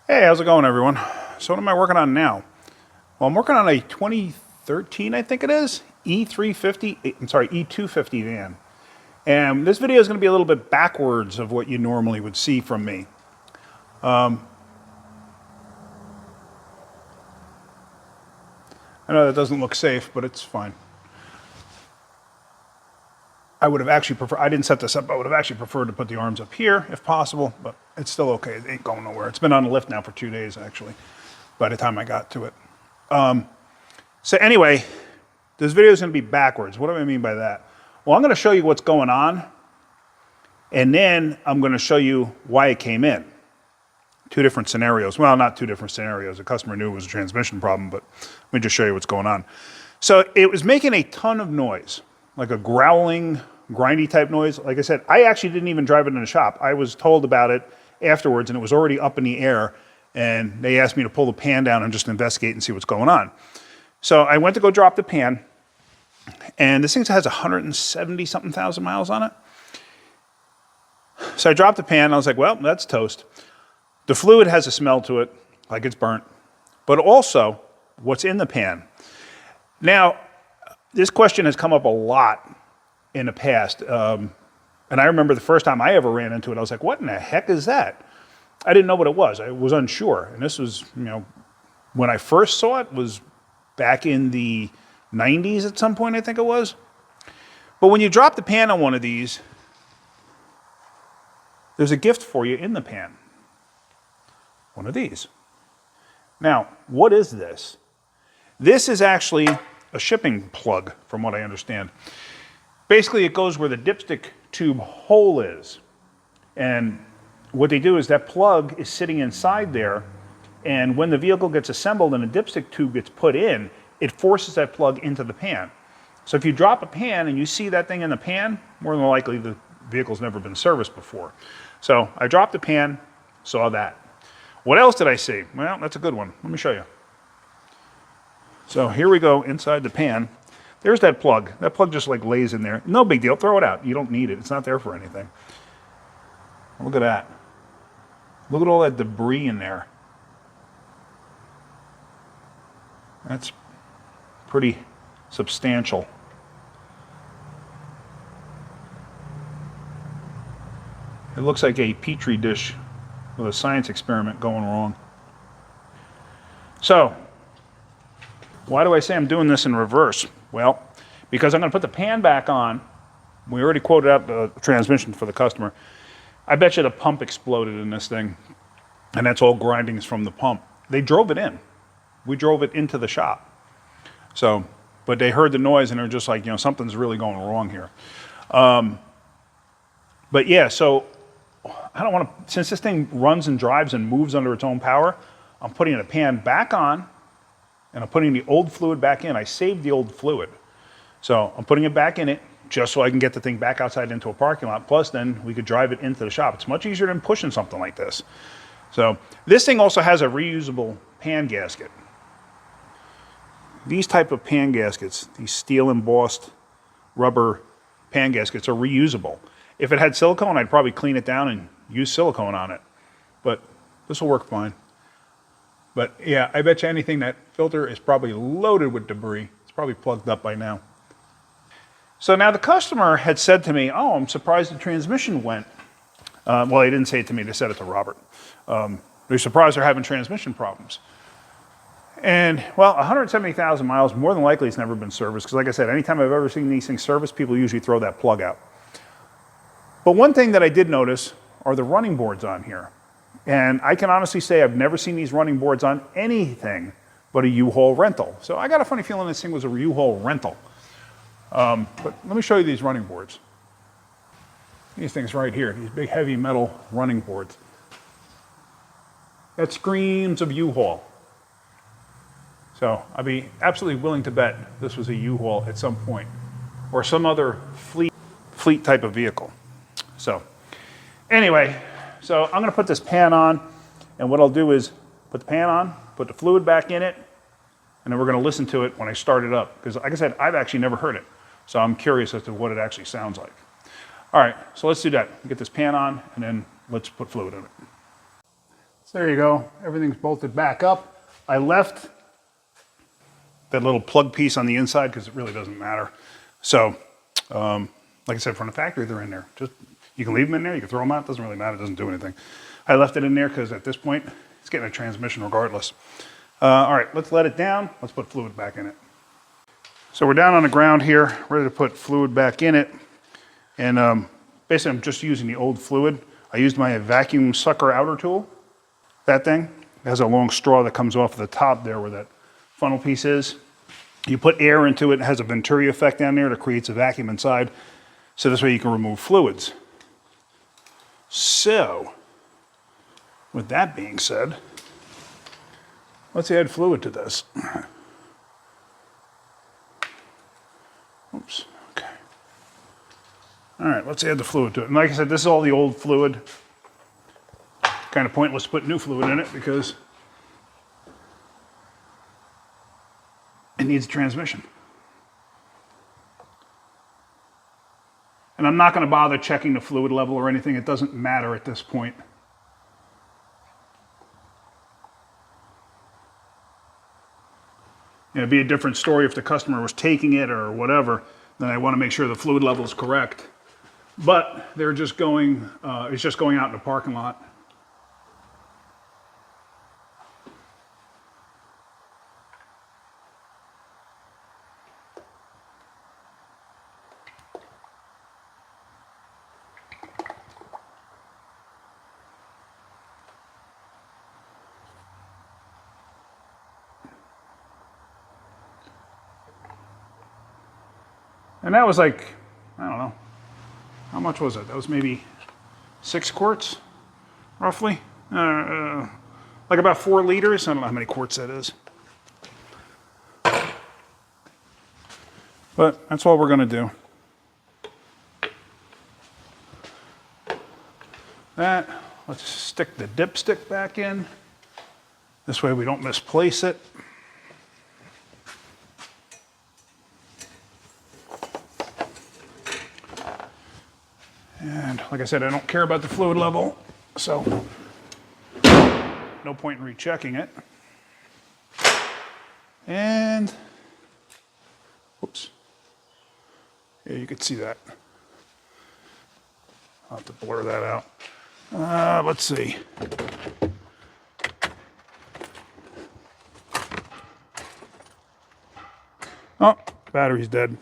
Hey, how's it going, everyone? So what am I working on now? Well, I'm working on a 2013, I think it is, E250 van. And this video is going to be a little bit backwards of what you normally would see from me. I know that doesn't look safe, but it's fine. I would have actually preferred, I didn't set this up, I would have actually preferred to put the arms up here if possible, but it's still okay. It ain't going nowhere. It's been on the lift now for 2 days, actually, by the time I got to it. So anyway, this video is going to be backwards. What do I mean by that? Well, I'm going to show you what's going on, and then I'm going to show you why it came in. Two different scenarios. Well, not two different scenarios. The customer knew it was a transmission problem, but let me just show you what's going on. So it was making a ton of noise, like a growling, grindy type noise. Like I said, I actually didn't even drive it in the shop. I was told about it afterwards, and it was already up in the air, and they asked me to pull the pan down and just investigate and see what's going on. So I went to go drop the pan, and this thing has 170-something thousand miles on it. So I dropped the pan, and I was like, well, that's toast. The fluid has a smell to it, like it's burnt, but also what's in the pan. Now, this question has come up a lot in the past, and I remember the first time I ever ran into it, I was like, what in the heck is that? I didn't know what it was. I was unsure, and this was, when I first saw it was back in the 90s at some point, I think it was. But when you drop the pan on one of these, there's a gift for you in the pan. One of these. Now, what is this? This is actually a shipping plug, from what I understand. Basically, it goes where the dipstick tube hole is. And what they do is that plug is sitting inside there, and when the vehicle gets assembled and a dipstick tube gets put in, it forces that plug into the pan. So if you drop a pan and you see that thing in the pan, more than likely the vehicle's never been serviced before. So I dropped the pan, saw that. What else did I see? Well, that's a good one. Let me show you. So here we go inside the pan. There's that plug. That plug just like lays in there. No big deal. Throw it out. You don't need it. It's not there for anything. Look at that. Look at all that debris in there. That's pretty substantial. It looks like a petri dish with a science experiment going wrong. So, why do I say I'm doing this in reverse? Well, because I'm going to put the pan back on. We already quoted out the transmission for the customer. I bet you the pump exploded in this thing, and that's all grindings from the pump. They drove it in. We drove it into the shop. So, but they heard the noise and they're just like, something's really going wrong here. But yeah, so I don't want to, since this thing runs and drives and moves under its own power, I'm putting the pan back on and I'm putting the old fluid back in. I saved the old fluid. So I'm putting it back in it just so I can get the thing back outside into a parking lot. Plus then we could drive it into the shop. It's much easier than pushing something like this. So this thing also has a reusable pan gasket. These type of pan gaskets, these steel embossed rubber pan gaskets, are reusable. If it had silicone, I'd probably clean it down and use silicone on it. But this will work fine. But yeah, I bet you anything that filter is probably loaded with debris. It's probably plugged up by now. So now the customer had said to me, oh, I'm surprised the transmission went. Well, they didn't say it to me, they said it to Robert. They're surprised they're having transmission problems. And, well, 170,000 miles, more than likely it's never been serviced. Because like I said, anytime I've ever seen these things serviced, people usually throw that plug out. But one thing that I did notice are the running boards on here. And I can honestly say I've never seen these running boards on anything but a U-Haul rental. So I got a funny feeling this thing was a U-Haul rental. But let me show you these running boards. These things right here, these big heavy metal running boards. That screams of U-Haul. So I'd be absolutely willing to bet this was a U-Haul at some point, or some other fleet type of vehicle. So anyway, so I'm going to put this pan on, and what I'll do is put the pan on, put the fluid back in it, and then we're going to listen to it when I start it up. Because like I said, I've actually never heard it, so I'm curious as to what it actually sounds like. All right, so let's do that. Get this pan on, and then let's put fluid in it. So there you go. Everything's bolted back up. I left that little plug piece on the inside because it really doesn't matter. So, like I said, from the factory, they're in there. Just you can leave them in there. You can throw them out. It doesn't really matter. It doesn't do anything. I left it in there because at this point, it's getting a transmission regardless. All right, let's let it down. Let's put fluid back in it. So we're down on the ground here, ready to put fluid back in it. And basically, I'm just using the old fluid. I used my vacuum sucker outer tool. That thing has a long straw that comes off the top there where that funnel piece is. You put air into it. It has a Venturi effect down there that creates a vacuum inside. So this way you can remove fluids. So, with that being said, let's add fluid to this. Oops, okay. All right, let's add the fluid to it. And like I said, this is all the old fluid. Kind of pointless to put new fluid in it because it needs a transmission. And I'm not going to bother checking the fluid level or anything. It doesn't matter at this point. It'd be a different story if the customer was taking it or whatever. Then I want to make sure the fluid level is correct. But they're just going, it's just going out in the parking lot. And that was like, I don't know, how much was it? That was maybe 6 quarts, roughly. Like about 4 liters. I don't know how many quarts that is. But that's all we're going to do. That, let's stick the dipstick back in. This way we don't misplace it. And like I said, I don't care about the fluid level, so no point in rechecking it. And, whoops. Yeah, you could see that. I'll have to blur that out. Let's see. Oh, battery's dead.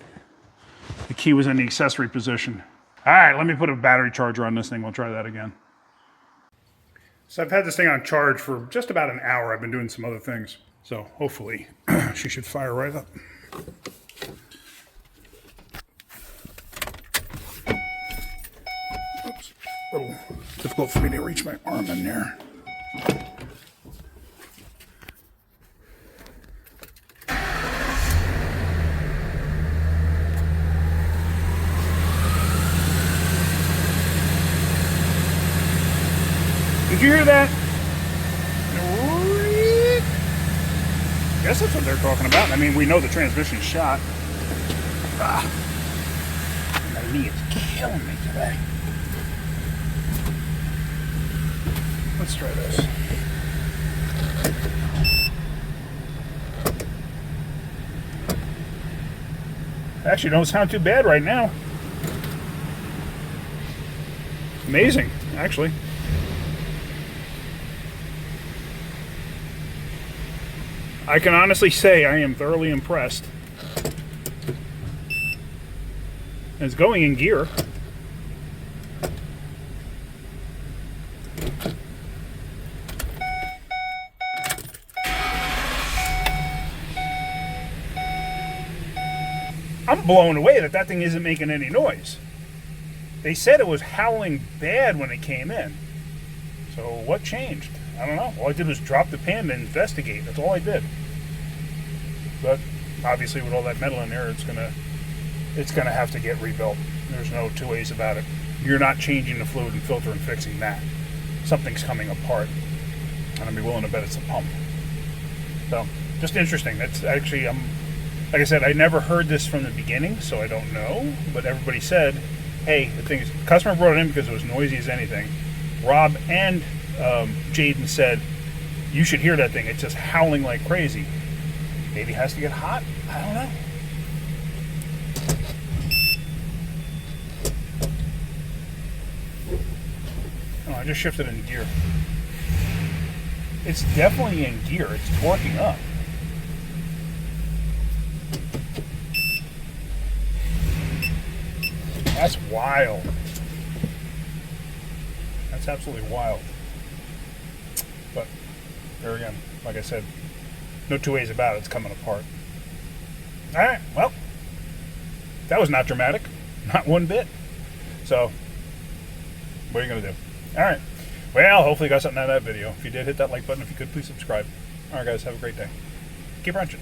The key was in the accessory position. All right, let me put a battery charger on this thing. We'll try that again. So I've had this thing on charge for just about an hour. I've been doing some other things. So hopefully she should fire right up. Oops, a little difficult for me to reach my arm in there. Did you hear that? I guess that's what they're talking about. I mean, we know the transmission's shot. My knee is killing me today. Let's try this. Actually, don't sound too bad right now. Amazing, actually. I can honestly say I am thoroughly impressed. It's going in gear. I'm blown away that that thing isn't making any noise. They said it was howling bad when it came in. So what changed? I don't know. All I did was drop the pan and investigate. That's all I did. But obviously with all that metal in there, it's gonna have to get rebuilt. There's no two ways about it. You're not changing the fluid and filter and fixing that. Something's coming apart. And I'd be willing to bet it's a pump. So just interesting. That's actually, like I said, I never heard this from the beginning, so I don't know. But everybody said, hey, the thing is, the customer brought it in because it was noisy as anything. Rob and Jaden said, you should hear that thing. It's just howling like crazy. Maybe it has to get hot. I don't know. Oh, I just shifted in gear. It's definitely in gear. It's torquing up. That's wild. That's absolutely wild. But there again, like I said, no two ways about it. It's coming apart. All right. Well, that was not dramatic. Not one bit. So, what are you going to do? All right. Well, hopefully you got something out of that video. If you did, hit that like button. If you could, please subscribe. All right, guys. Have a great day. Keep wrenching.